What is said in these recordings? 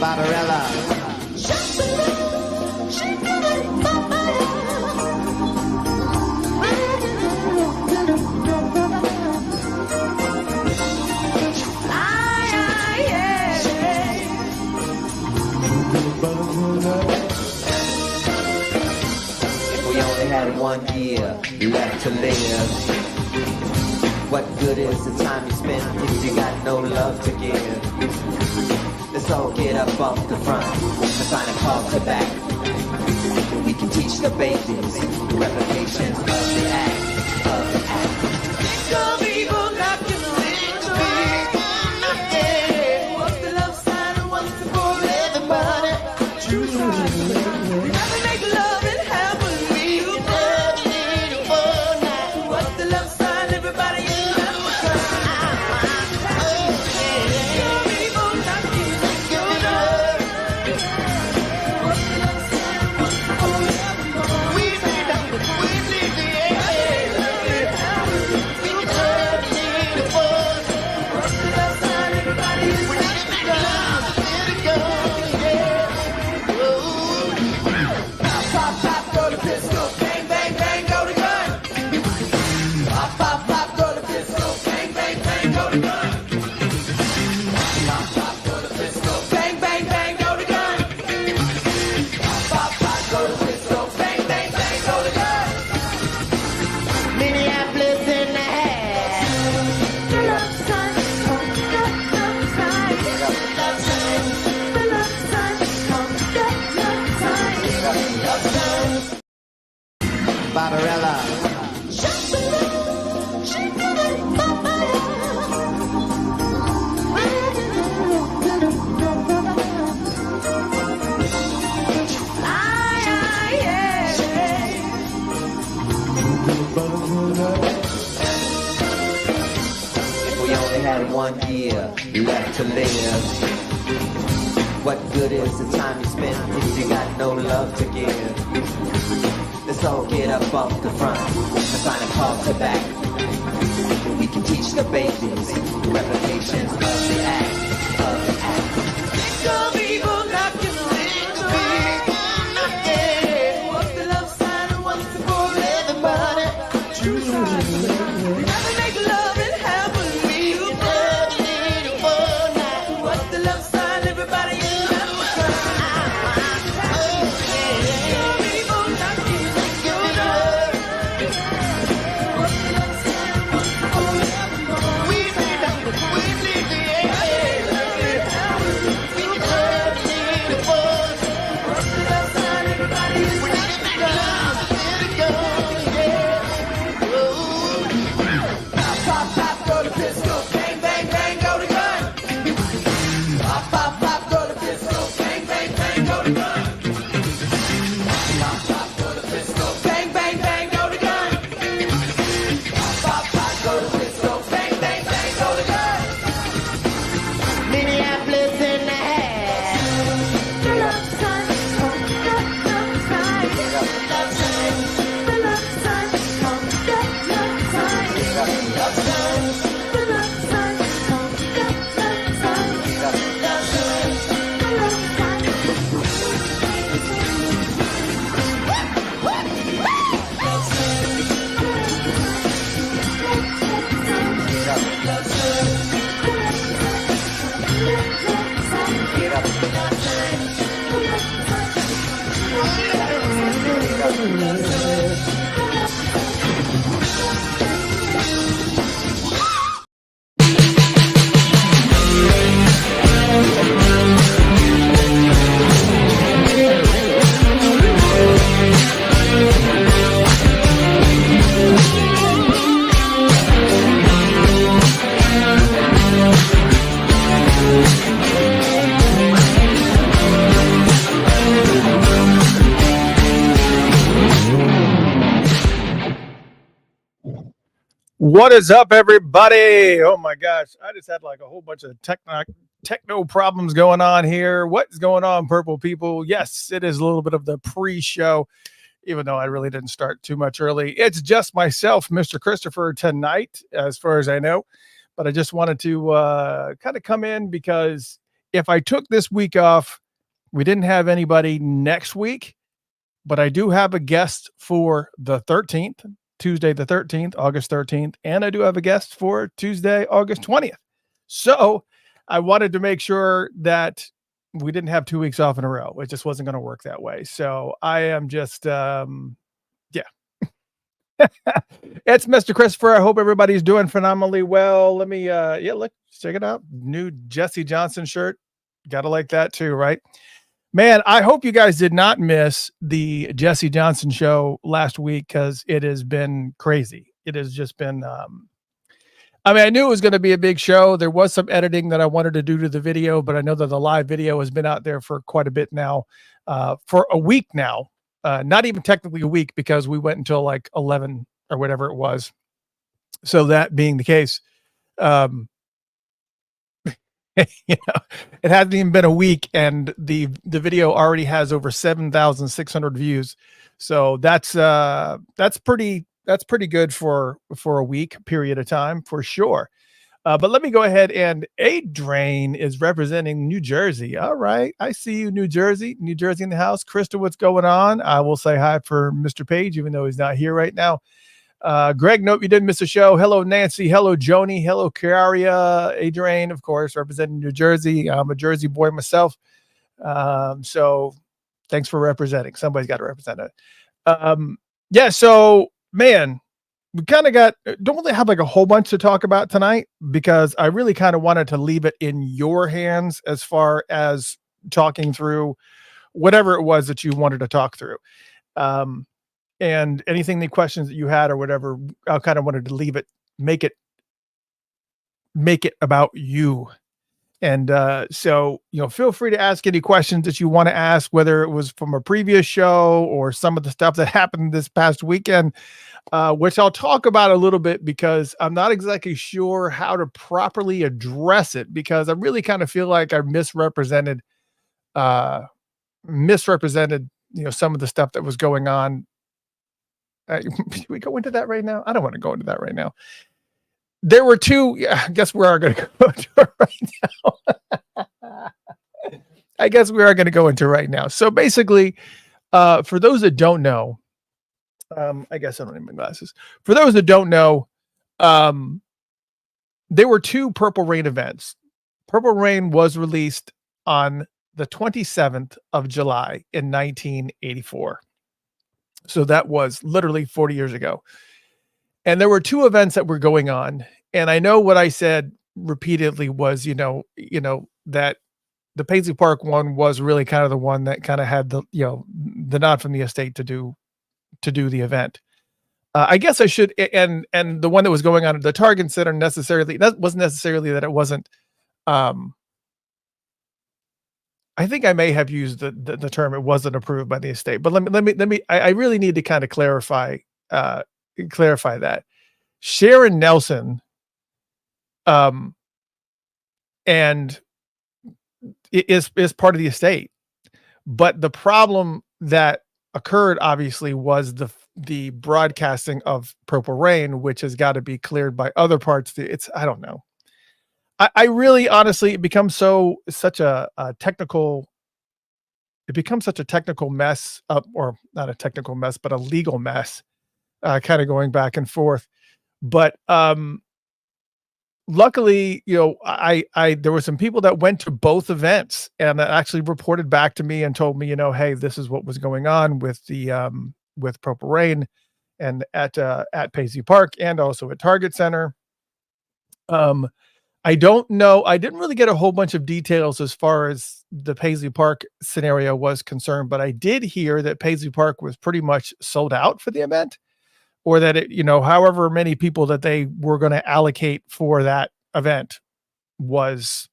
Barbarella. If we only had 1 year left to live, what good is the time you spend if you got no love to give? Let's all get up off the front and find a call to back. We can teach the babies replications of the act. Some people knocking on the door. What's the love sign and what's the for everybody? Choose right. Never make love and happily. What's the love sign, everybody? Barbarella. If we only had 1 year left to live, what good is the time you spend if you got no love to give? Let's all get up off the front and find a call to back. We can teach the babies replications of the act. Some people knocking on the door. What's the love sign and what's the for everybody? Choose right. Never make love and happily. What's the love sign, everybody? What is up, everybody? Oh my gosh, I just had like a whole bunch of techno problems going on here. What's going on, purple people? Yes, it is a little bit of the pre-show, even though I really didn't start too much early. It's just myself, Mr. Christopher, tonight, as far as I know. But I just wanted to kind of come in because if I took this week off, we didn't have anybody next week, but I do have a guest for the 13th, Tuesday the 13th, August 13th, and I do have a guest for Tuesday, August 20th. So I wanted to make sure that we didn't have 2 weeks off in a row. It just wasn't going to work that way. So I am just, yeah. It's Mr. Christopher. I hope everybody's doing phenomenally well. Let me, yeah, look, check it out. New Jesse Johnson shirt. Gotta like that too, right? Man, I hope you guys did not miss the Jesse Johnson show last week because it has been crazy. It has just been, I mean, I knew it was going to be a big show. There was some editing that I wanted to do to the video, but I know that the live video has been out there for quite a bit now, for a week now. Not even technically a week because we went until like 11 or whatever it was. So that being the case, you know, it hasn't even been a week and the video already has over 7,600 views. So that's pretty good for a week period of time for sure. But let me go ahead, and Adrain is representing New Jersey. All right. I see you, New Jersey in the house. Krista, what's going on? I will say hi for Mr. Page, even though he's not here right now. Greg, nope, you didn't miss a show. Hello, Nancy. Hello, Joni. Hello, Kiaria. Adrain, of course, representing New Jersey. I'm a Jersey boy myself. So thanks for representing. Somebody's got to represent it. Yeah, so, man, we kind of don't really have like a whole bunch to talk about tonight because I really kind of wanted to leave it in your hands as far as talking through whatever it was that you wanted to talk through. And anything, the questions that you had or whatever, I kind of wanted to leave it, make it about you. And so, feel free to ask any questions that you want to ask, whether it was from a previous show or some of the stuff that happened this past weekend, which I'll talk about a little bit because I'm not exactly sure how to properly address it because I really kind of feel like I misrepresented, some of the stuff that was going on. Should we go into that right now? I don't want to go into that right now. There were two. I guess we are going to go into it right now. I guess we are going to go into right now. So basically, for those that don't know, I guess I don't need my glasses. For those that don't know, there were two Purple Rain events. Purple Rain was released on the 27th of July in 1984. So that was literally 40 years ago. And there were two events that were going on. And I know what I said repeatedly was, that the Paisley Park one was really kind of the one that kind of had the nod from the estate to do the event. I guess I should, and the one that was going on at the Target Center that wasn't necessarily that it wasn't, I think I may have used the term it wasn't approved by the estate, but let me I really need to kind of clarify that. Sharon Nelson and is part of the estate, but the problem that occurred obviously was the broadcasting of Purple Rain, which has got to be cleared by other parts. I don't know. I really, honestly, it becomes such a technical mess, or not a technical mess, but a legal mess, kind of going back and forth. But luckily, there were some people that went to both events and actually reported back to me and told me, hey, this is what was going on with with Purple Rain and at Paisley Park and also at Target Center. I don't know. I didn't really get a whole bunch of details as far as the Paisley Park scenario was concerned, but I did hear that Paisley Park was pretty much sold out for the event, or that it, however many people that they were going to allocate for that event was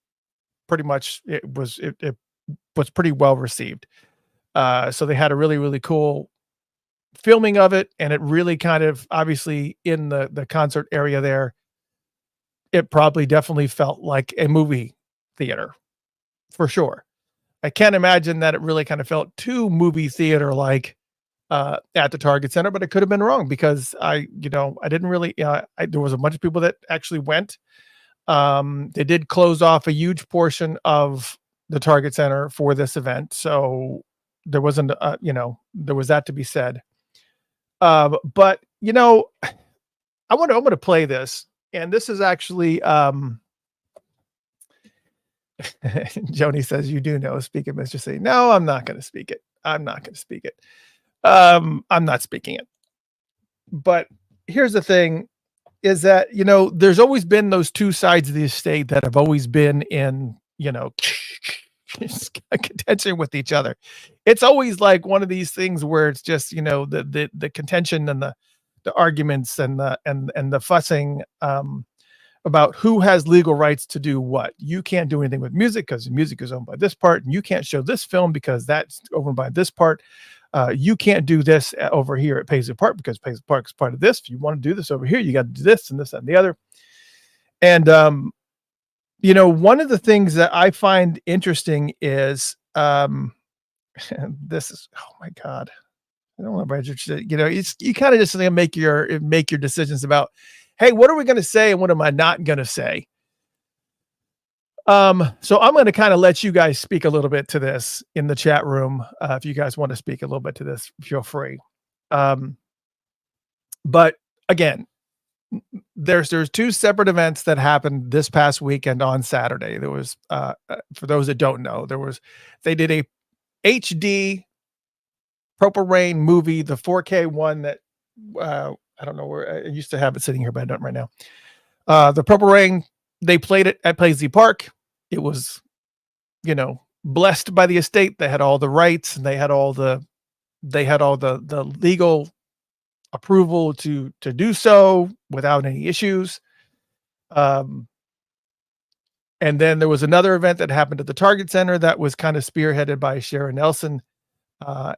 pretty much, it was pretty well received. So they had a really, really cool filming of it. And it really kind of, obviously in the concert area there, it probably definitely felt like a movie theater for sure. I can't imagine that it really kind of felt too movie theater like at the Target Center, but it could have been wrong because I didn't really, there was a bunch of people that actually went. They did close off a huge portion of the Target Center for this event. So there wasn't, there was that to be said. But, I'm going to play this. And this is actually, Joni says, you do know, speak it, Mr. C. No, I'm not going to speak it. I'm not going to speak it. I'm not speaking it. But here's the thing is that, there's always been those two sides of the estate that have always been in, contention with each other. It's always like one of these things where it's just, the contention and the arguments and the fussing, about who has legal rights to do what. You can't do anything with music because music is owned by this part, and you can't show this film because that's owned by this part. You can't do this over here at Paisley Park because Paisley Park is part of this. If you want to do this over here, you got to do this and this and the other. And, one of the things that I find interesting is, this is, oh my God, I don't want to, you kind of just make your decisions about, hey, what are we going to say and what am I not going to say? So I'm going to kind of let you guys speak a little bit to this in the chat room. If you guys want to speak a little bit to this, feel free. But again, there's two separate events that happened this past weekend on Saturday. There was, for those that don't know, they did a HD Purple Rain movie, the 4K one that, I don't know where I used to have it sitting here, but I don't right now. The Purple Rain, they played it at Paisley Park. It was, blessed by the estate. They had all the rights and they had all the legal approval to do so without any issues. And then there was another event that happened at the Target Center that was kind of spearheaded by Sharon Nelson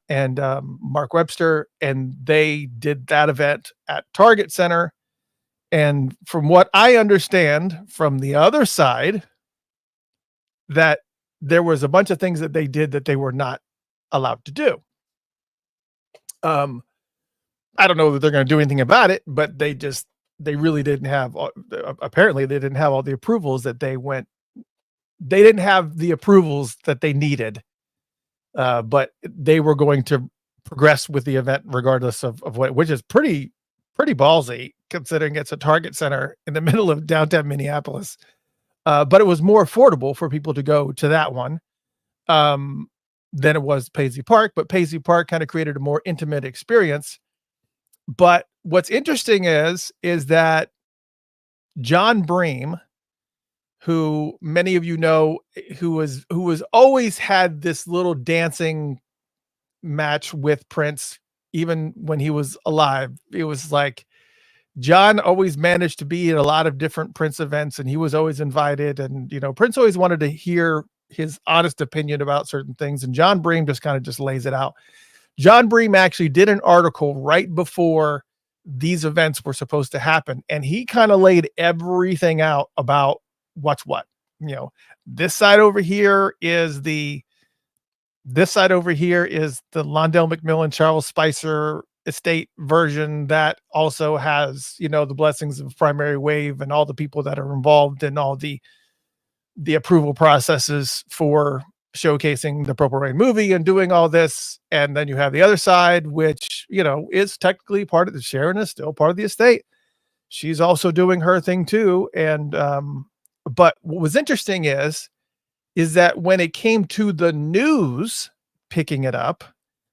and Mark Webster, and they did that event at Target Center. And from what I understand from the other side, that there was a bunch of things that they did that they were not allowed to do. I don't know that they're going to do anything about it, but they really didn't have, apparently they didn't have all the approvals that they didn't have the approvals that they needed. But they were going to progress with the event regardless of what, which is pretty ballsy considering it's a Target Center in the middle of downtown Minneapolis. But it was more affordable for people to go to that one than it was Paisley Park, but Paisley Park kind of created a more intimate experience. But what's interesting is that John Bream, who many of you know, who was always had this little dancing match with Prince, even when he was alive. It was like John always managed to be at a lot of different Prince events, and he was always invited. And, Prince always wanted to hear his honest opinion about certain things. And John Bream just lays it out. John Bream actually did an article right before these events were supposed to happen. And he kind of laid everything out about what's what. This side over here is the Londell McMillan, Charles Spicer estate version that also has, the blessings of Primary Wave and all the people that are involved in all the approval processes for showcasing the Purple Rain movie and doing all this. And then you have the other side, which, is technically part of the Sharon is still part of the estate. She's also doing her thing too. And, but what was interesting is that when it came to the news picking it up,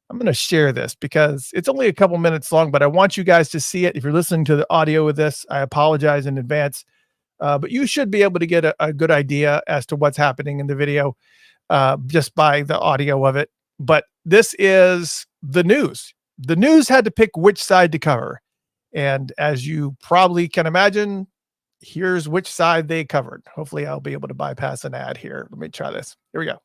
I'm going to share this because it's only a couple minutes long, but I want you guys to see it. If you're listening to the audio of this, I apologize in advance. But you should be able to get a good idea as to what's happening in the video just by the audio of it. But this is the news. The news had to pick which side to cover. And as you probably can imagine, here's which side they covered. Hopefully I'll be able to bypass an ad here. Let me try this. Here we go.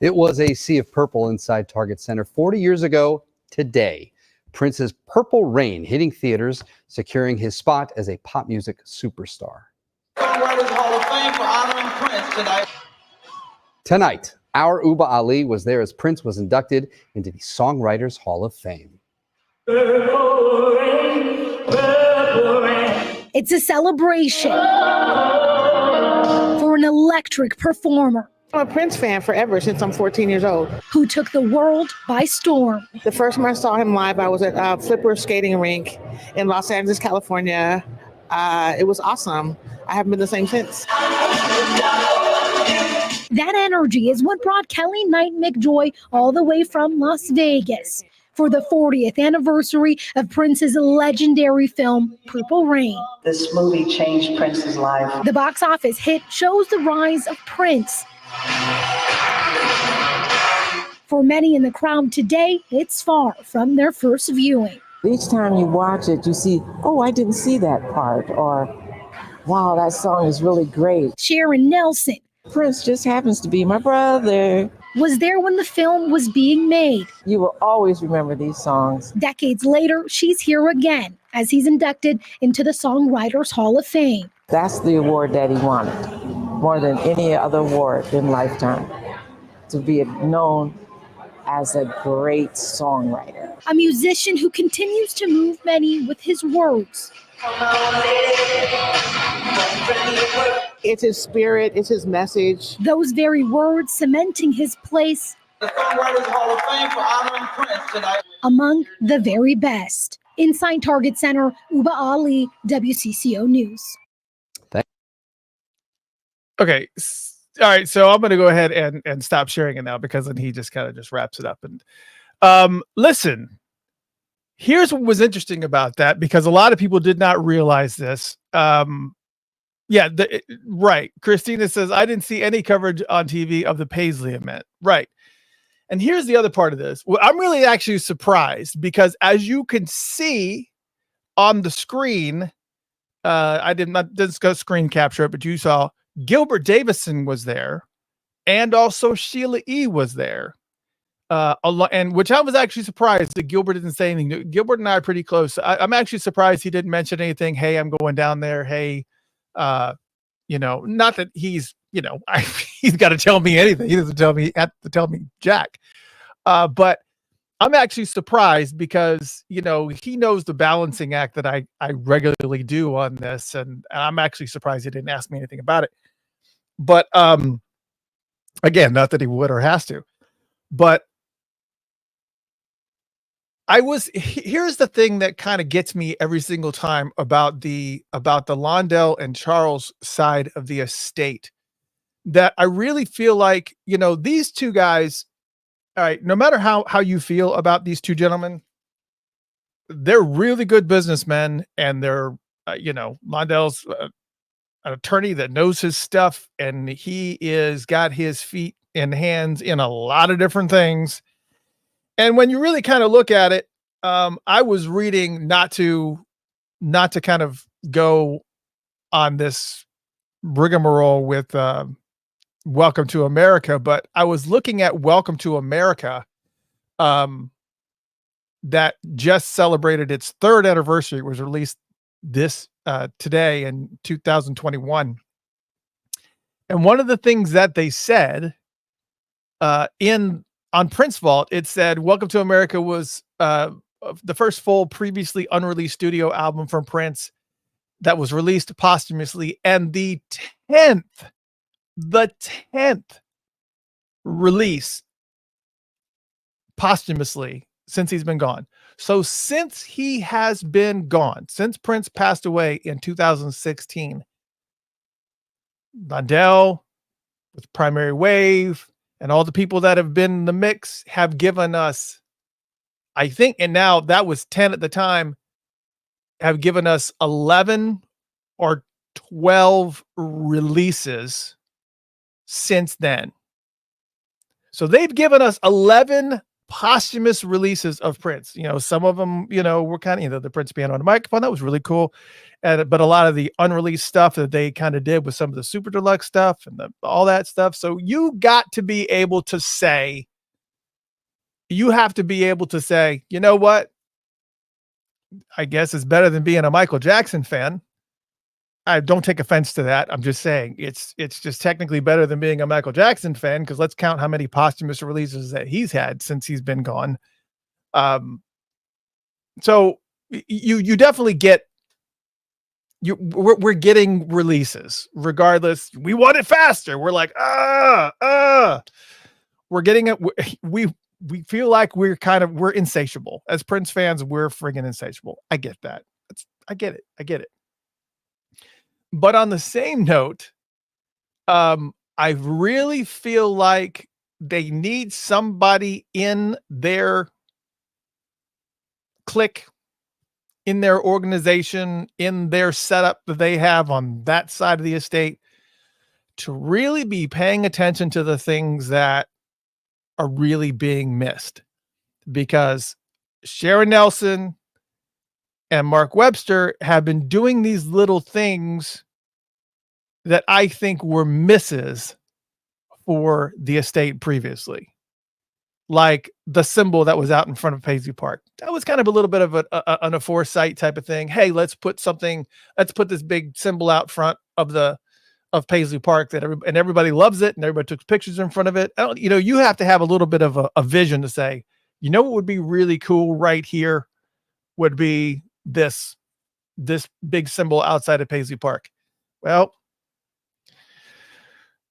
It was a sea of purple inside Target Center 40 years ago today. Prince's Purple Rain hitting theaters, securing his spot as a pop music superstar. Songwriters Hall of Fame for honoring Prince tonight. Tonight, our Uba Ali was there as Prince was inducted into the Songwriters Hall of Fame. It's a celebration. for an electric performer I'm a Prince fan forever since I'm 14 years old. who took the world by storm. The first time I saw him live, I was at Flipper Skating Rink in Los Angeles, California. It was awesome. I haven't been the same since. That energy is what brought Kelly Knight McJoy all the way from Las Vegas for the 40th anniversary of Prince's legendary film, Purple Rain. This movie changed Prince's life. The box office hit shows the rise of Prince. For many in the crowd today, it's far from their first viewing. Each time you watch it, you see, oh, I didn't see that part, or wow, that song is really great. Sharon Nelson Prince just happens to be my brother. was there when the film was being made. You will always remember these songs. Decades later, she's here again as he's inducted into the Songwriters Hall of Fame. That's the award that he wanted, more than any other award in Lifetime, to be known as a great songwriter. A musician who continues to move many with his words. It's his spirit, it's his message. Those very words cementing his place The Songwriters Hall of Fame for honoring Prince tonight. among the very best. Inside Target Center, Uba Ali, WCCO News. Okay. All right. So I'm going to go ahead and stop sharing it now because then he just kind of just wraps it up. And listen, here's what was interesting about that, because a lot of people did not realize this. Right. Christina says, I didn't see any coverage on TV of the Paisley event. Right. And here's the other part of this. Well, I'm really actually surprised because as you can see on the screen, I did not discuss screen capture it, but you saw Gilbert Davison was there, and also Sheila E. was there. And which I was actually surprised that Gilbert didn't say anything. Gilbert and I are pretty close. I'm actually surprised he didn't mention anything. Hey, I'm going down there. Hey, not that he's, he's got to tell me anything. He doesn't have to tell me jack. But I'm actually surprised because, he knows the balancing act that I regularly do on this. And I'm actually surprised he didn't ask me anything about it. But again, not that he would or has to, but here's the thing that kind of gets me every single time about the Londell and Charles side of the estate, that I really feel like, these two guys, all right, no matter how you feel about these two gentlemen, they're really good businessmen, and they're, Londell's an attorney that knows his stuff, and he is got his feet and hands in a lot of different things. And when you really kind of look at it, I was reading not to kind of go on this rigmarole with Welcome to America, but I was looking at Welcome to America that just celebrated its 3rd anniversary. It was released this today in 2021. And one of the things that they said on Prince Vault, it said Welcome to America was the first full previously unreleased studio album from Prince that was released posthumously, and the 10th release posthumously since he's been gone. So since he has been gone, since Prince passed away in 2016, Londell with Primary Wave and all the people that have been in the mix have given us, I think, and now that was 10 at the time, have given us 11 or 12 releases since then. So they've given us 11 posthumous releases of Prince. Some of them, were kind of, the Prince piano on the microphone. That was really cool. But a lot of the unreleased stuff that they kind of did with some of the super deluxe stuff and all that stuff. So you got to be able to say, you have to be able to say, you know what? I guess it's better than being a Michael Jackson fan. I don't take offense to that. I'm just saying it's just technically better than being a Michael Jackson fan, because let's count how many posthumous releases that he's had since he's been gone. So you definitely get we're getting releases regardless. We want it faster. We're like, we're getting it. We feel like we're insatiable as Prince fans. We're friggin' insatiable. I get that. I get it. But on the same note, I really feel like they need somebody in their clique, in their organization, in their setup that they have on that side of the estate to really be paying attention to the things that are really being missed, because Sharon Nelson and Mark Webster have been doing these little things that I think were misses for the estate previously. Like the symbol that was out in front of Paisley Park. That was kind of a little bit of a foresight type of thing. Hey, let's put this big symbol out front of Paisley Park and everybody loves it and everybody took pictures in front of it. You have to have a little bit of a vision to say, what would be really cool right here would be this big symbol outside of Paisley Park. Well,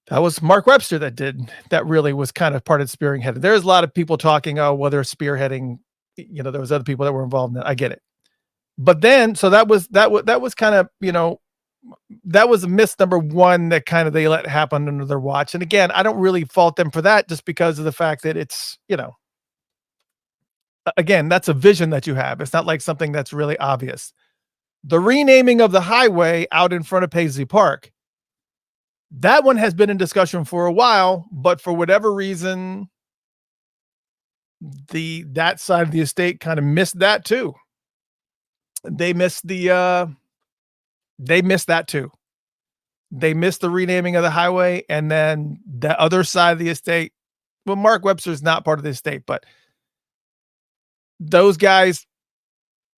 that was Mark Webster that really was kind of part of spearheading. There's a lot of people talking, they're spearheading, there was other people that were involved in that. I get it. But then, so that was kind of, that was a miss number one that kind of they let happen under their watch. And again, I don't really fault them for that just because of the fact that it's, again, that's a vision that you have. It's not like something that's really obvious. The renaming of the highway out in front of Paisley Park, that one has been in discussion for a while, but for whatever reason, that side of the estate kind of missed that too. They missed that too. They missed the renaming of the highway, and then the other side of the estate. Well, Mark Webster is not part of the estate, but those guys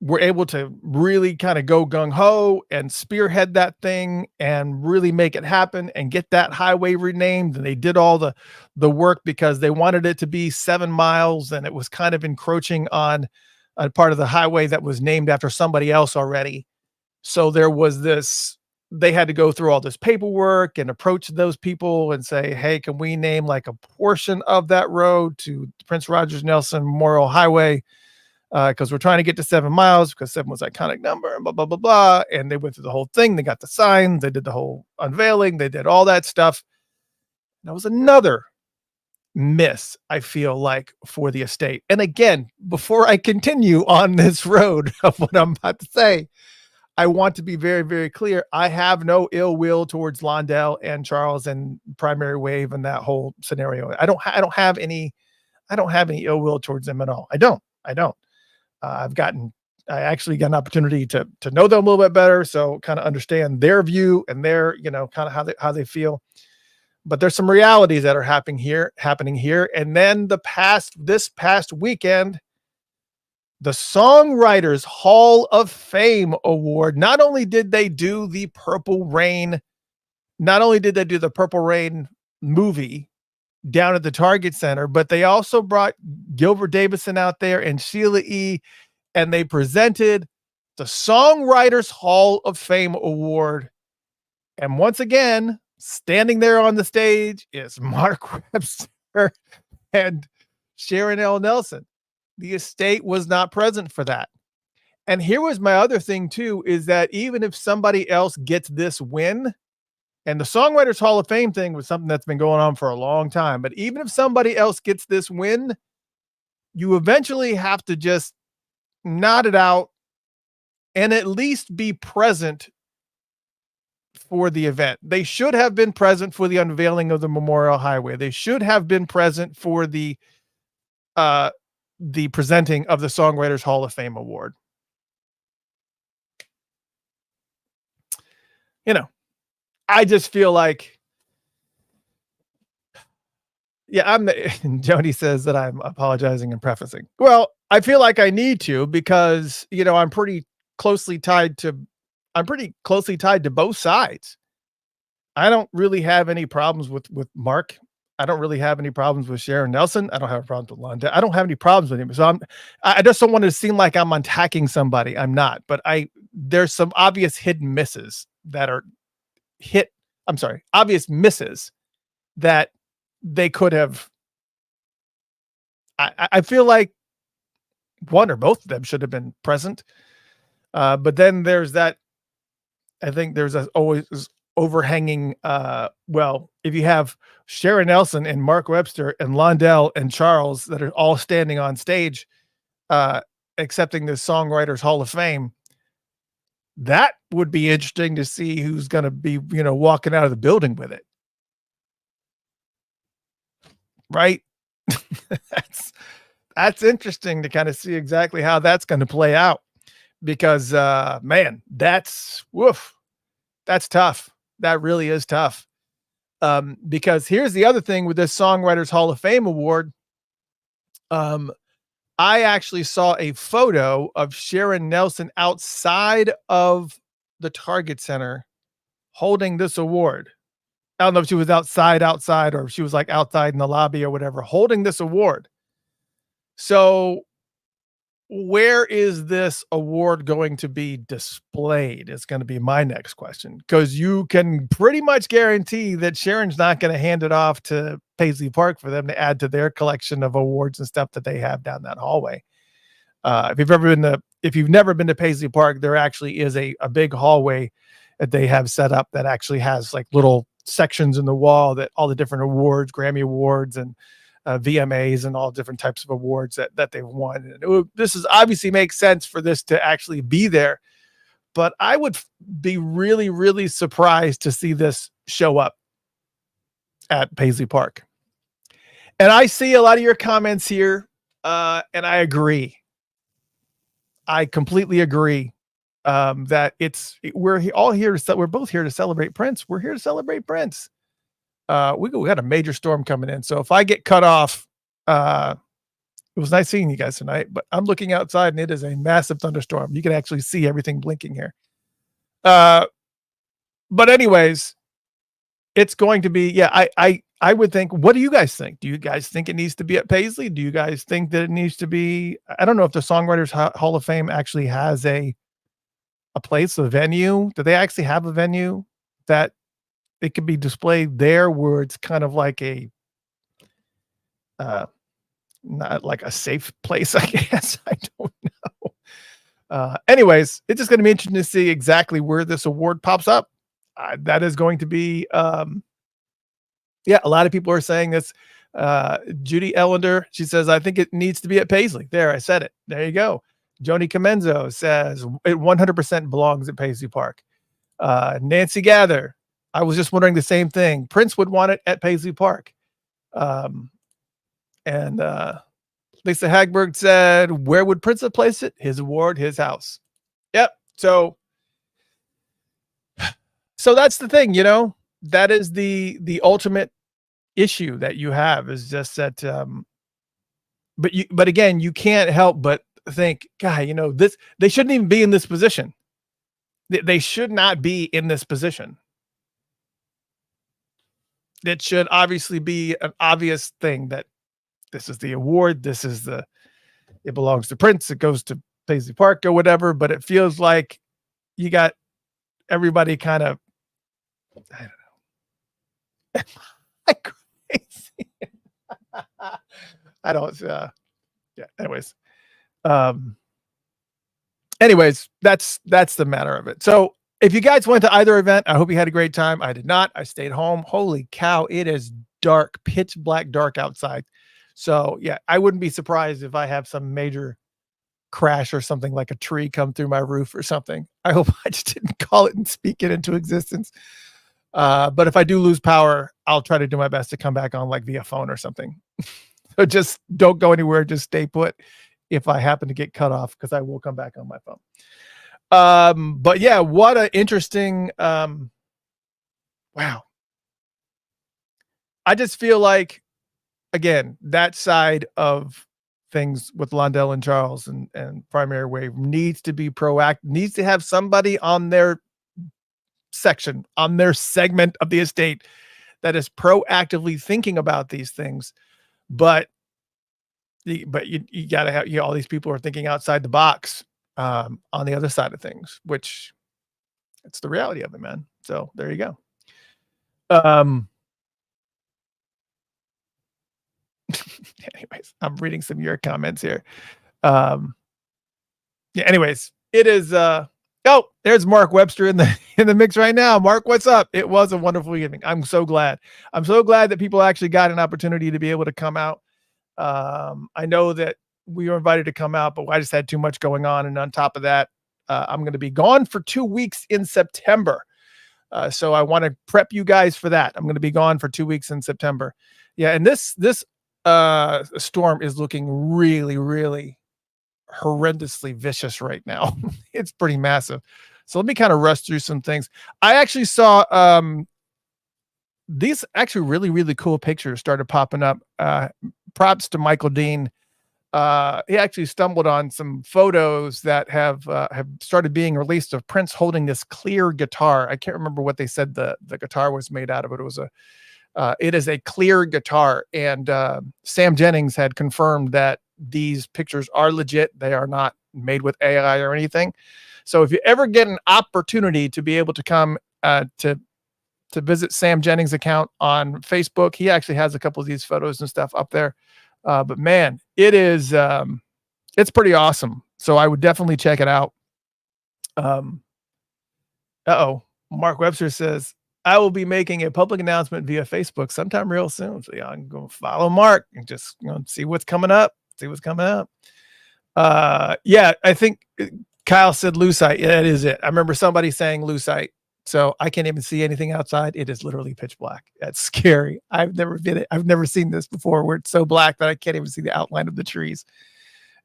were able to really kind of go gung-ho and spearhead that thing and really make it happen and get that highway renamed. And they did all the work because they wanted it to be 7 miles, and it was kind of encroaching on a part of the highway that was named after somebody else already. So there was they had to go through all this paperwork and approach those people and say, hey, can we name like a portion of that road to Prince Rogers Nelson Memorial Highway? Because we're trying to get to 7 miles because 7 was an iconic number and blah, blah, blah, blah. And they went through the whole thing. They got the signs. They did the whole unveiling. They did all that stuff. That was another miss, I feel like, for the estate. And again, before I continue on this road of what I'm about to say, I want to be very, very clear. I have no ill will towards Londell and Charles and Primary Wave and that whole scenario. I don't have any ill will towards them at all. I don't. I actually got an opportunity to know them a little bit better. So kind of understand their view and their, kind of how they feel. But there's some realities that are happening here. And then this past weekend, the Songwriters Hall of Fame Award, not only did they do the Purple Rain movie down at the Target Center, but they also brought Gilbert Davison out there and Sheila E., and they presented the Songwriters Hall of Fame Award. And once again, standing there on the stage is Mark Webster and Sharon L. Nelson. The estate was not present for that. And here was my other thing too, is that even if somebody else gets this win, and the Songwriters Hall of Fame thing was something that's been going on for a long time, but even if somebody else gets this win, you eventually have to just nod it out and at least be present for the event. They should have been present for the unveiling of the Memorial Highway. They should have been present for the presenting of the Songwriters Hall of Fame Award. I just feel like, Jody says that I'm apologizing and prefacing. Well, I feel like I need to, because, I'm pretty closely tied to both sides. I don't really have any problems with Mark. I don't really have any problems with Sharon Nelson. I don't have problems with Londell. I don't have any problems with him. So I just don't want to seem like I'm attacking somebody. I'm not, but there's some obvious hidden misses that are obvious misses that they could have. I feel like one or both of them should have been present. But then there's that. I think there's always overhanging. If you have Sharon Nelson and Mark Webster and Londell and Charles that are all standing on stage, accepting the Songwriters Hall of Fame, that would be interesting to see who's going to be, walking out of the building with it. Right. That's interesting to kind of see exactly how that's going to play out, because, man, that's tough. That really is tough. Because here's the other thing with this Songwriters Hall of Fame award. I actually saw a photo of Sharon Nelson outside of the Target Center holding this award. I don't know if she was outside, or if she was like outside in the lobby or whatever, holding this award. So where is this award going to be displayed? Is going to be my next question, because you can pretty much guarantee that Sharon's not going to hand it off to Paisley Park for them to add to their collection of awards and stuff that they have down that hallway. If you've never been to Paisley Park, there actually is a big hallway that they have set up that actually has like little sections in the wall that all the different awards, Grammy Awards and VMAs and all different types of awards that they've won. And this is obviously makes sense for this to actually be there, but I would be really, really surprised to see this show up at Paisley Park. And I see a lot of your comments here, and I agree. I completely agree that we're both here to celebrate Prince. We're here to celebrate Prince. We got a major storm coming in. So if I get cut off, it was nice seeing you guys tonight, but I'm looking outside and it is a massive thunderstorm. You can actually see everything blinking here. But anyways, it's going to be, I would think, what do you guys think? Do you guys think it needs to be at Paisley? Do you guys think that it needs to be, I don't know if the Songwriters Hall of Fame actually has a place, a venue. Do they actually have a venue that it could be displayed there, where it's kind of like not like a safe place, I guess. I don't know. Anyways, it's just going to be interesting to see exactly where this award pops up. That is going to be, a lot of people are saying this. Judy Ellender, she says, I think it needs to be at Paisley. There, I said it. There you go. Joni Comenzo says it 100% belongs at Paisley Park. Nancy Gather, I was just wondering the same thing. Prince would want it at Paisley Park. And Lisa Hagberg said, where would Prince have placed it? His award, his house. Yep. So that's the thing, that is the ultimate issue that you have, is just that, but again, you can't help but think, God, they shouldn't even be in this position. They should not be in this position. It should obviously be an obvious thing that this is the award. It belongs to Prince. It goes to Paisley Park or whatever, but it feels like you got everybody kind of, I don't know. Am I crazy? I don't, anyways, that's the matter of it. So if you guys went to either event, I hope you had a great time. I did not. I stayed home. Holy cow. It is dark, pitch black dark outside. So yeah, I wouldn't be surprised if I have some major crash or something, like a tree come through my roof or something. I hope I just didn't call it and speak it into existence. But if I do lose power, I'll try to do my best to come back on like via phone or something. So just don't go anywhere. Just stay put if I happen to get cut off, because I will come back on my phone. But yeah, what an interesting, wow. I just feel like, again, that side of things with Londell and Charles and Primary Wave needs to be proactive, needs to have somebody on their section, on their segment of the estate that is proactively thinking about these things. But you got to have, all these people are thinking outside the box on the other side of things, which it's the reality of it, man. So there you go. Anyways, I'm reading some of your comments here. Yeah, anyways, it is oh, there's Mark Webster in the mix right now. Mark, what's up? It was a wonderful evening. I'm so glad that people actually got an opportunity to be able to come out. I know that we were invited to come out, but I just had too much going on. And on top of that, I'm going to be gone for 2 weeks in September. So I want to prep you guys for that. I'm going to be gone for 2 weeks in September. Yeah. And this storm is looking really, really horrendously vicious right now. It's pretty massive. So let me kind of rush through some things. I actually saw, these actually really, really cool pictures started popping up. Props to Michael Dean. He actually stumbled on some photos that have started being released of Prince holding this clear guitar. I can't remember what they said the guitar was made out of. It is a clear guitar. And Sam Jennings had confirmed that these pictures are legit. They are not made with AI or anything. So if you ever get an opportunity to be able to come to visit Sam Jennings' account on Facebook, he actually has a couple of these photos and stuff up there. But man, it is, it's pretty awesome. So I would definitely check it out. Mark Webster says, I will be making a public announcement via Facebook sometime real soon. So yeah, I'm going to follow Mark and just see what's coming up. Yeah, I think Kyle said lucite. Yeah, that is it. I remember somebody saying lucite. So I can't even see anything outside. It is literally pitch black. That's scary. I've never seen this before where it's so black that I can't even see the outline of the trees.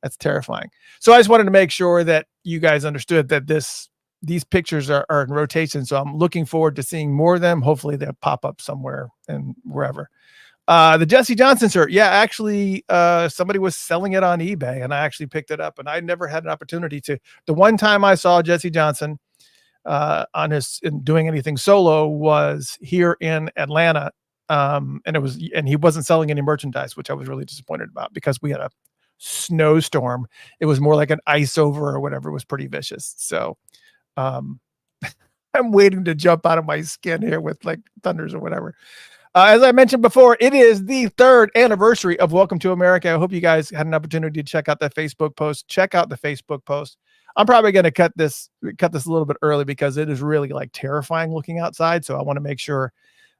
That's terrifying. So I just wanted to make sure that you guys understood that these pictures are in rotation. So I'm looking forward to seeing more of them. Hopefully they'll pop up somewhere and wherever. The Jesse Johnson shirt. Yeah, actually, somebody was selling it on eBay and I actually picked it up and I never had an opportunity to. The one time I saw Jesse Johnson in doing anything solo was here in Atlanta. And he wasn't selling any merchandise, which I was really disappointed about because we had a snowstorm. It was more like an ice over or whatever. It was pretty vicious. So, I'm waiting to jump out of my skin here with like thunders or whatever. As I mentioned before, it is the 3rd anniversary of Welcome to America. I hope you guys had an opportunity to check out that Facebook post. Check out the Facebook post. I'm probably going to cut this a little bit early because it is really like terrifying looking outside. So I want to make sure,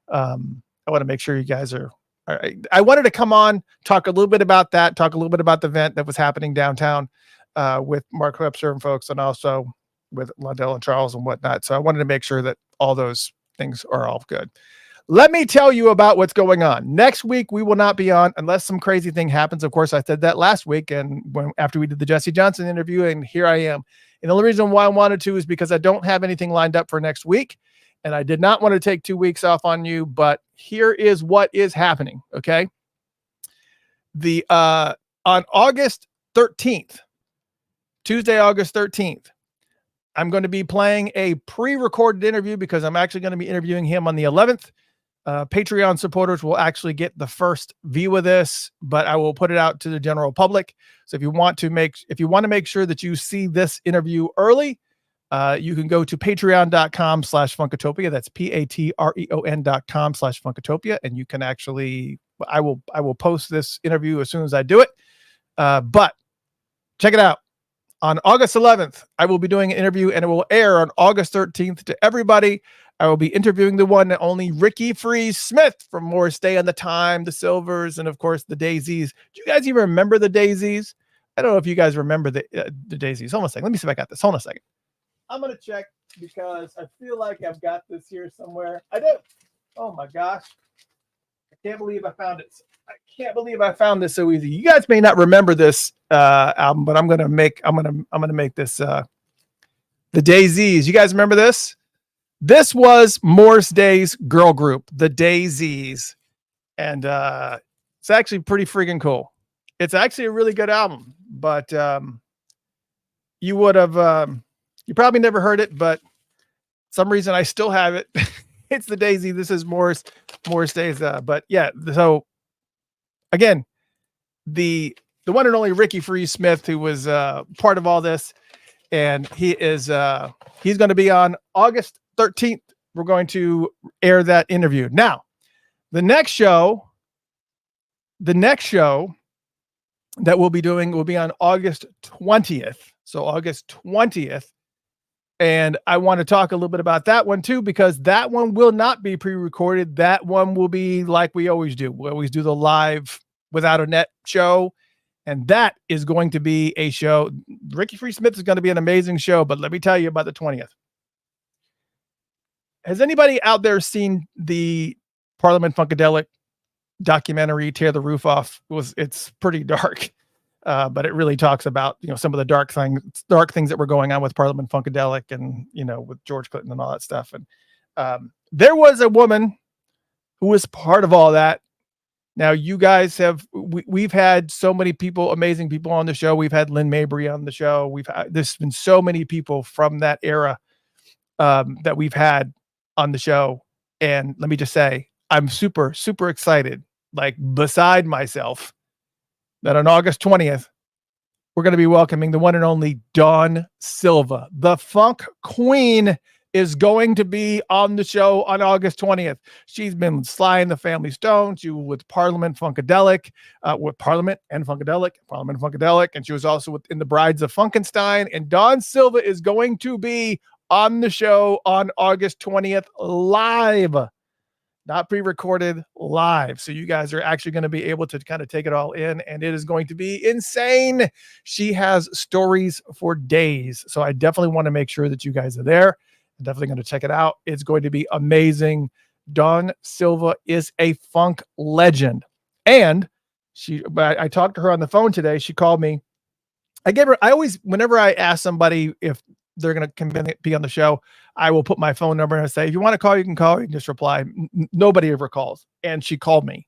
you guys are. All right. I wanted to come on, talk a little bit about that, talk a little bit about the event that was happening downtown with Mark Webster and folks, and also with Lundell and Charles and whatnot. So I wanted to make sure that all those things are all good. Let me tell you about what's going on. Next week, we will not be on unless some crazy thing happens. Of course, I said that last week and after we did the Jesse Johnson interview, and here I am. And the only reason why I wanted to is because I don't have anything lined up for next week. And I did not want to take 2 weeks off on you, but here is what is happening. Okay. On August 13th, Tuesday, August 13th, I'm going to be playing a pre-recorded interview because I'm actually going to be interviewing him on the 11th. Patreon supporters will actually get the first view of this, but I will put it out to the general public. So if you want to make sure that you see this interview early, you can go to patreon.com/Funkatopia. That's patreon.com/Funkatopia. And you can actually, I will post this interview as soon as I do it. But check it out. On August 11th, I will be doing an interview and it will air on August 13th to everybody. I will be interviewing the one and only Ricky Freeze Smith from Morris Day and the Time, the Silvers, and of course the Daisies. Do you guys even remember the Daisies? I don't know if you guys remember the Daisies. Hold on a second. Let me see if I got this. Hold on a second. I'm going to check because I feel like I've got this here somewhere. I do. Oh my gosh. I can't believe I found it. I can't believe I found this so easy. You guys may not remember this album, but I'm gonna make this the Daisies. You guys remember this? This was Morris Day's girl group, the Daisies, and it's actually pretty freaking cool. It's actually a really good album, but you would have you probably never heard it, but some reason I still have it. it's the Daisy. This is Morris Days. But yeah, so again, the one and only Ricky Free Smith, who was part of all this, and he is he's going to be on August 13th. We're going to air that interview. Now, the next show that we'll be doing will be on August 20th. So August 20th. And I want to talk a little bit about that one too, because that one will not be pre-recorded. That one will be like we always do. We always do the live without a net show. And that is going to be a show. Ricky Free Smith is going to be an amazing show, but let me tell you about the 20th. Has anybody out there seen the Parliament Funkadelic documentary, Tear the Roof Off? It's pretty dark. But it really talks about, some of the dark things that were going on with Parliament Funkadelic and, with George Clinton and all that stuff. And there was a woman who was part of all that. Now, you guys we've had so many people, amazing people on the show. We've had Lynn Mabry on the show. There's been so many people from that era that we've had on the show. And let me just say, I'm super, super excited, like beside myself, that on August 20th, we're going to be welcoming the one and only Dawn Silva. The Funk Queen is going to be on the show on August 20th. She's been Sly and the Family Stone. She was with Parliament Funkadelic, with Parliament and Funkadelic, and she was also in the Brides of Funkenstein. And Dawn Silva is going to be on the show on August 20th live. Not pre-recorded, live. So you guys are actually going to be able to kind of take it all in, and it is going to be insane. She has stories for days. So I definitely want to make sure that you guys are there. I'm definitely going to check it out. It's going to be amazing. Dawn Silva is a funk legend. And I talked to her on the phone today. She called me. Whenever I ask somebody if they're going to be on the show, I will put my phone number and say, if you want to call, you can call. You can just reply. Nobody ever calls. And she called me,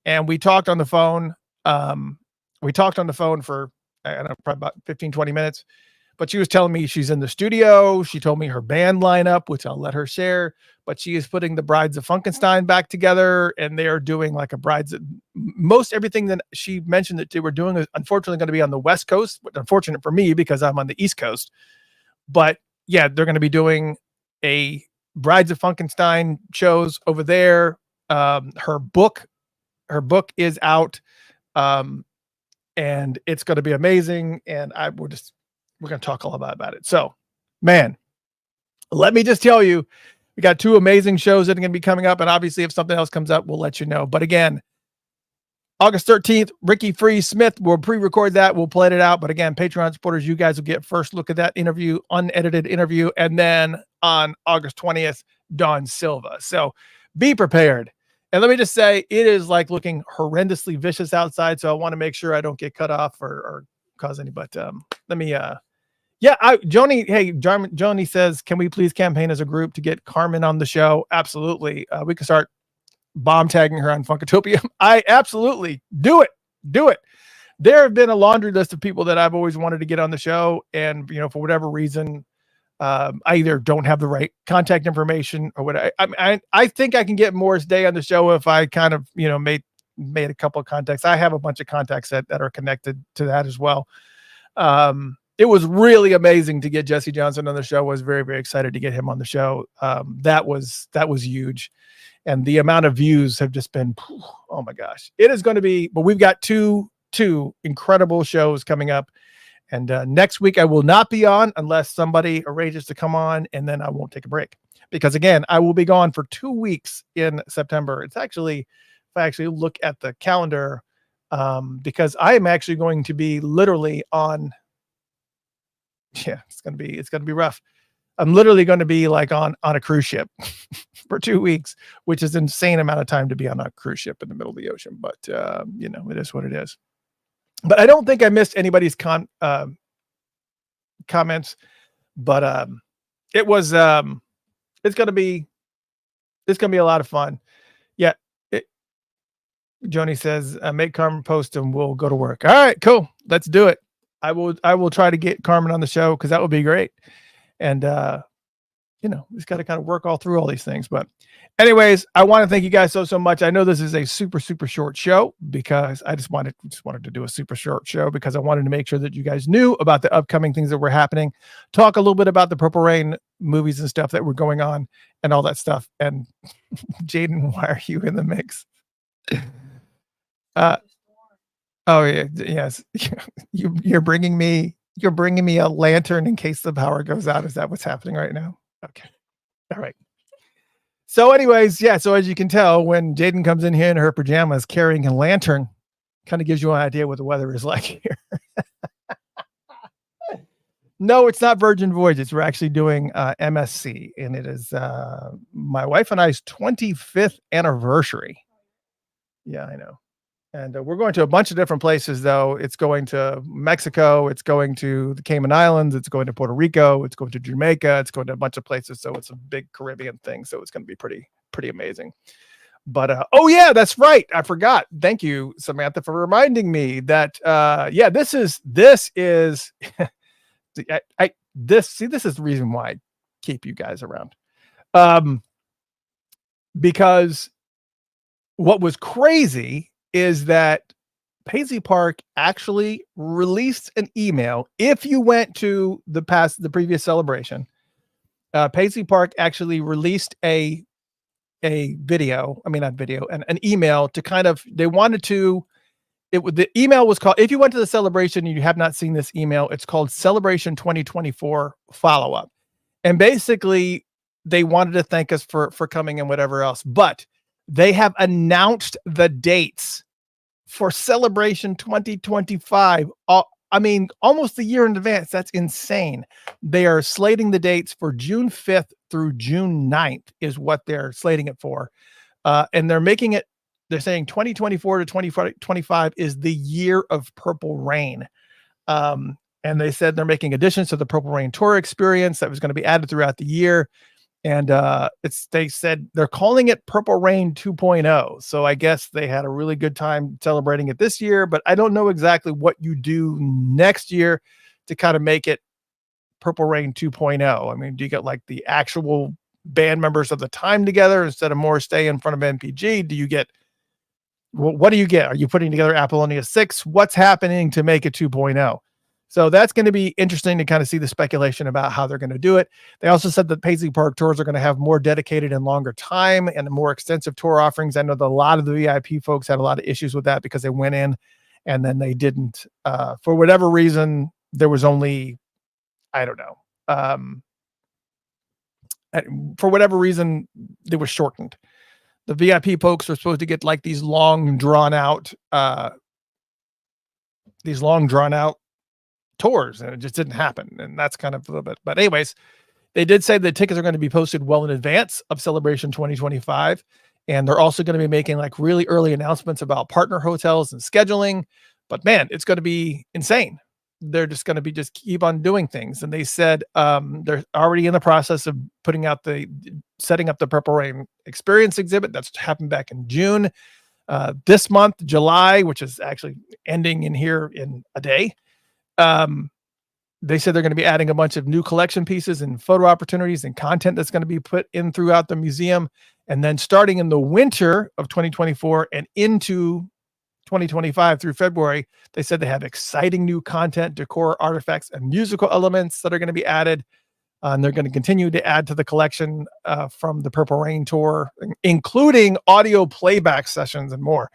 and we talked on the phone. For, I don't know, probably about 15, 20 minutes, but she was telling me she's in the studio. She told me her band lineup, which I'll let her share, but she is putting the Brides of Funkenstein back together, and they are doing like most everything that she mentioned that they were doing is unfortunately going to be on the West Coast, but unfortunate for me because I'm on the East Coast. But yeah, they're going to be doing a Brides of Funkenstein shows over there. Her book is out, and it's going to be amazing. And we're going to talk a lot about it. So, man, let me just tell you, we got two amazing shows that are going to be coming up. And obviously, if something else comes up, we'll let you know. But again, August 13th, Ricky Free Smith. We'll pre-record that. We'll play it out. But again, Patreon supporters, you guys will get first look at that interview, unedited interview. And then on August 20th, Dawn Silva. So be prepared. And let me just say, it is like looking horrendously vicious outside. So I want to make sure I don't get cut off or cause any, but let me, Joni says, can we please campaign as a group to get Carmen on the show? Absolutely. We can start bomb tagging her on Funkatopia. I absolutely do it. There have been a laundry list of people that I've always wanted to get on the show. And, for whatever reason, I either don't have the right contact information or what. I think I can get Morris Day on the show if I kind of, made a couple of contacts. I have a bunch of contacts that are connected to that as well. It was really amazing to get Jesse Johnson on the show. I was very, very excited to get him on the show. That was huge. And the amount of views have just been, oh my gosh, it is going to be, but we've got two incredible shows coming up. And next week I will not be on unless somebody arranges to come on, and then I won't take a break because again, I will be gone for 2 weeks in September. It's actually, if I actually look at the calendar, because I am actually going to be literally on, it's going to be rough. I'm literally going to be like on a cruise ship for 2 weeks, which is an insane amount of time to be on a cruise ship in the middle of the ocean. But, it is what it is. But I don't think I missed anybody's comments, but it was, it's going to be a lot of fun. Yeah. Joni says, make Carmen post and we'll go to work. All right, cool. Let's do it. I will try to get Carmen on the show because that would be great. And just got to kind of work all through all these things. But anyways, I want to thank you guys so much. I know this is a super short show because I just wanted to do a super short show because I wanted to make sure that you guys knew about the upcoming things that were happening, talk a little bit about the Purple Rain movies and stuff that were going on and all that stuff. And Jaden, why are you in the mix? Oh yeah, yes. You're bringing me a lantern in case the power goes out. Is that what's happening right now? Okay. All right. So anyways, yeah, so as you can tell, when Jaden comes in here in her pajamas carrying a lantern, kind of gives you an idea what the weather is like here. No, it's not Virgin Voyages. We're actually doing MSC, and it is my wife and I's 25th anniversary. Yeah, I know. And we're going to a bunch of different places, though. It's going to Mexico. It's going to the Cayman Islands. It's going to Puerto Rico. It's going to Jamaica. It's going to a bunch of places. So it's a big Caribbean thing. So it's going to be pretty amazing. But oh yeah, that's right. I forgot. Thank you, Samantha, for reminding me that. Yeah, this is this is this is the reason why I keep you guys around. Because what was crazy is that Paisley Park actually released an email. If you went to the previous celebration, Paisley Park actually released an email to kind of, they wanted to, the email was called, if you went to the celebration and you have not seen this email, it's called Celebration 2024 Follow-Up. And basically they wanted to thank us for coming and whatever else, but they have announced the dates for Celebration 2025. Almost a year in advance. That's insane. They are slating the dates for June 5th through June 9th is what they're slating it for. And they're saying 2024 to 2025 is the year of Purple Rain. And they said they're making additions to the Purple Rain tour experience that was going to be added throughout the year. And they said they're calling it Purple Rain 2.0. So I guess they had a really good time celebrating it this year, but I don't know exactly what you do next year to kind of make it Purple Rain 2.0. I mean, do you get like the actual band members of the time together instead of more stay in front of MPG? Do you get, what do you get? Are you putting together Apollonia 6? What's happening to make it 2.0? So that's going to be interesting to kind of see the speculation about how they're going to do it. They also said that Paisley Park tours are going to have more dedicated and longer time and more extensive tour offerings. I know that a lot of the VIP folks had a lot of issues with that because they went in and then they didn't, for whatever reason, there was only, I don't know. For whatever reason, they were shortened. The VIP folks are supposed to get like these long drawn out tours, and it just didn't happen. And that's kind of a little bit, but anyways, they did say the tickets are going to be posted well in advance of Celebration 2025. And they're also going to be making like really early announcements about partner hotels and scheduling, but man, it's going to be insane. They're just going to be keep on doing things. And they said they're already in the process of setting up the Purple Rain experience exhibit. That's happened back in June. This month, July, which is actually ending in here in a day. They said they're going to be adding a bunch of new collection pieces and photo opportunities and content that's going to be put in throughout the museum. And then starting in the winter of 2024 and into 2025 through February, they said they have exciting new content, decor, artifacts, and musical elements that are going to be added. And they're going to continue to add to the collection from the Purple Rain tour, including audio playback sessions and more.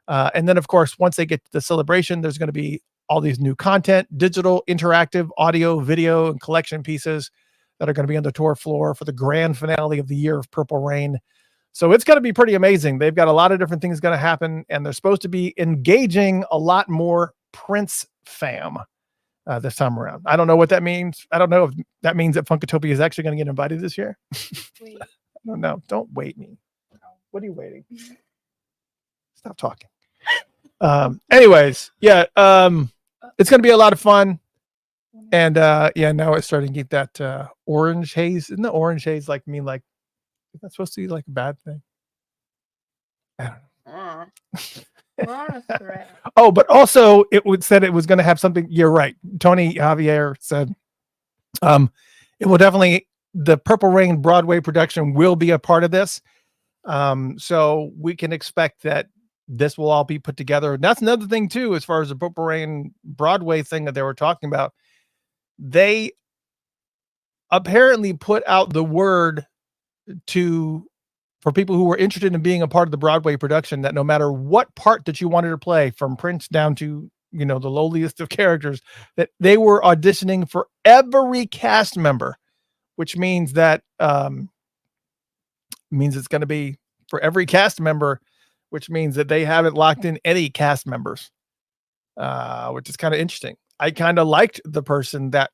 And then, of course, once they get to the celebration, there's going to be all these new content, digital, interactive, audio, video, and collection pieces that are going to be on the tour floor for the grand finale of the year of Purple Rain. So it's going to be pretty amazing. They've got a lot of different things going to happen, and they're supposed to be engaging a lot more Prince fam this time around. I don't know what that means. I don't know if that means that Funkatopia is actually going to get invited this year. Wait. I don't know. Don't wait me. What are you waiting? Stop talking. Anyways, yeah, it's going to be a lot of fun. And yeah, now it's starting to get that orange haze. Isn't the orange haze like mean like, is that supposed to be like a bad thing? I don't know. Oh, but also said it was going to have something. You're right. Tony Javier said it will definitely the Purple Rain Broadway production will be a part of this. So we can expect that this will all be put together. And that's another thing too, as far as the Purple Rain Broadway thing that they were talking about. They apparently put out the word for people who were interested in being a part of the Broadway production, that no matter what part that you wanted to play, from Prince down to, the lowliest of characters, that they were auditioning for every cast member, which means that, means it's going to be for every cast member, which means that they haven't locked in any cast members, which is kind of interesting. I kind of liked the person that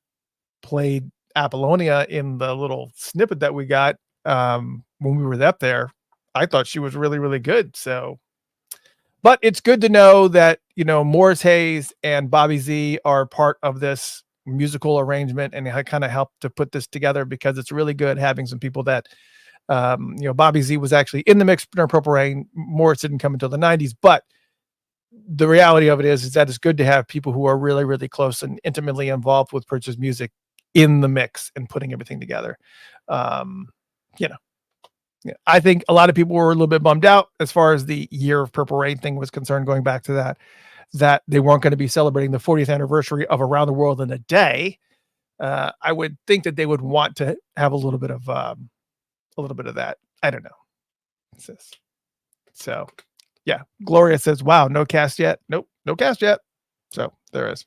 played Apollonia in the little snippet that we got when we were up there. I thought she was really, really good. So, but it's good to know that, Morris Hayes and Bobby Z are part of this musical arrangement, and I kind of helped to put this together, because it's really good having some people that, Bobby Z was actually in the mix for Purple Rain. Morris didn't come until the 90s, but the reality of it is that it's good to have people who are really, really close and intimately involved with Prince's music in the mix and putting everything together. I think a lot of people were a little bit bummed out as far as the Year of Purple Rain thing was concerned, going back to that they weren't going to be celebrating the 40th anniversary of Around the World in a Day. I would think that they would want to have a little bit of that. I don't know. So yeah. Gloria says, wow, no cast yet. Nope. No cast yet. So there is.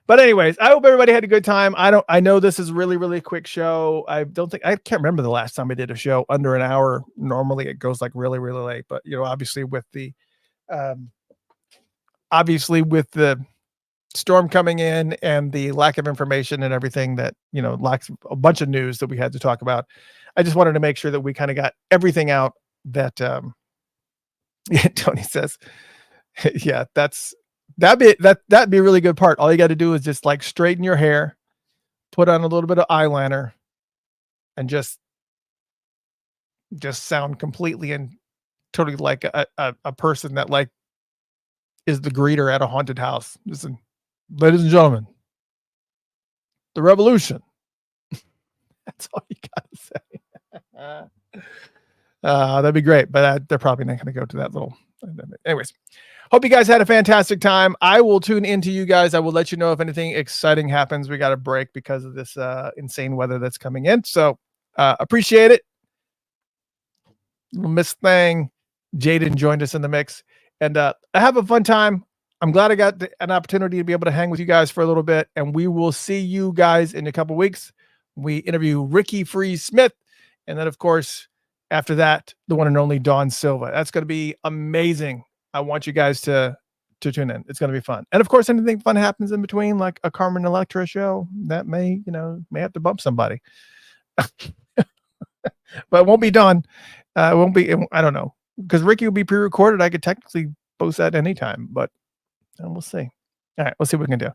But anyways, I hope everybody had a good time. I know this is a really, really quick show. I can't remember the last time I did a show under an hour. Normally it goes like really, really late, but obviously with the storm coming in and the lack of information and everything that, lacks a bunch of news that we had to talk about, I just wanted to make sure that we kind of got everything out that, Tony says, yeah, that'd be a really good part. All you got to do is just like straighten your hair, put on a little bit of eyeliner, and just sound completely and totally like a person that like is the greeter at a haunted house. Listen, ladies and gentlemen, the revolution. That's all you gotta say. That'd be great, but they're probably not going to go to that little. Anyways, hope you guys had a fantastic time. I will tune into you guys. I will let you know if anything exciting happens. We got a break because of this insane weather that's coming in. So appreciate it. Miss Thang, Jaden joined us in the mix, and I have a fun time. I'm glad I got an opportunity to be able to hang with you guys for a little bit, and we will see you guys in a couple weeks. We interview Ricky Freeze Smith, and then of course, after that, the one and only Dawn Silva. That's going to be amazing. I want you guys to tune in. It's going to be fun. And of course, anything fun happens in between, like a Carmen Electra show, that may have to bump somebody. But it won't be done. It won't be, I don't know. Because Ricky will be pre-recorded. I could technically post that anytime, but we'll see. All right, we'll see what we can do.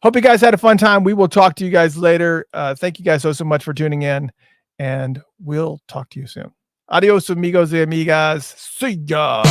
Hope you guys had a fun time. We will talk to you guys later. Thank you guys so much for tuning in, and we'll talk to you soon. Adios, amigos y amigas. See ya.